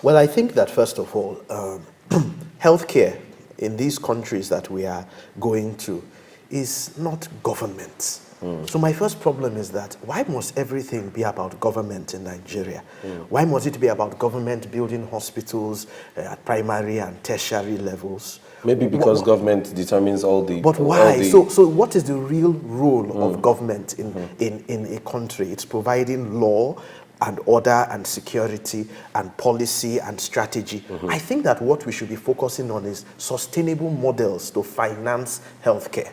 Well, I think that first of all, healthcare in these countries that we are going to is not government. So my first problem is that why must everything be about government in Nigeria? Why must it be about government building hospitals at primary and tertiary levels? Maybe because government determines all the... But why? So what is the real role of government in a country? It's providing law and order and security and policy and strategy. I think that what we should be focusing on is sustainable models to finance healthcare.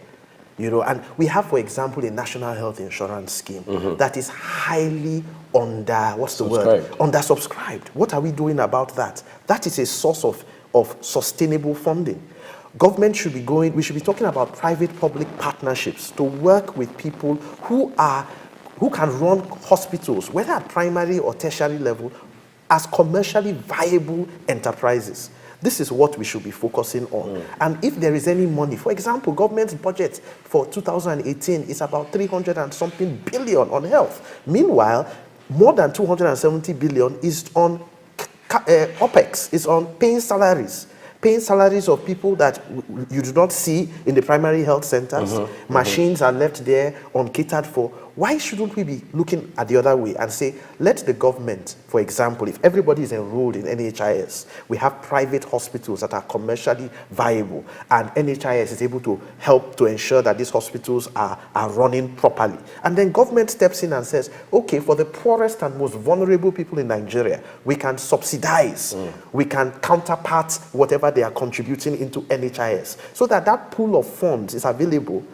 You know, and we have, for example, a national health insurance scheme that is highly undersubscribed. What are we doing about that? That is a source of sustainable funding. Government should be we should be talking about private-public partnerships to work with people who can run hospitals, whether at primary or tertiary level, as commercially viable enterprises. This is what we should be focusing on. And if there is any money, for example, government's budget for 2018 is about 300 and something billion on health. Meanwhile, more than 270 billion is on OPEX, is on paying salaries of people that you do not see in the primary health centers. Machines are left there uncatered for. Why shouldn't we be looking at the other way and say, let the government, for example, if everybody is enrolled in NHIS, we have private hospitals that are commercially viable, and NHIS is able to help to ensure that these hospitals are running properly. And then government steps in and says, okay, for the poorest and most vulnerable people in Nigeria, we can subsidize, we can counterpart whatever they are contributing into NHIS, so that that pool of funds is available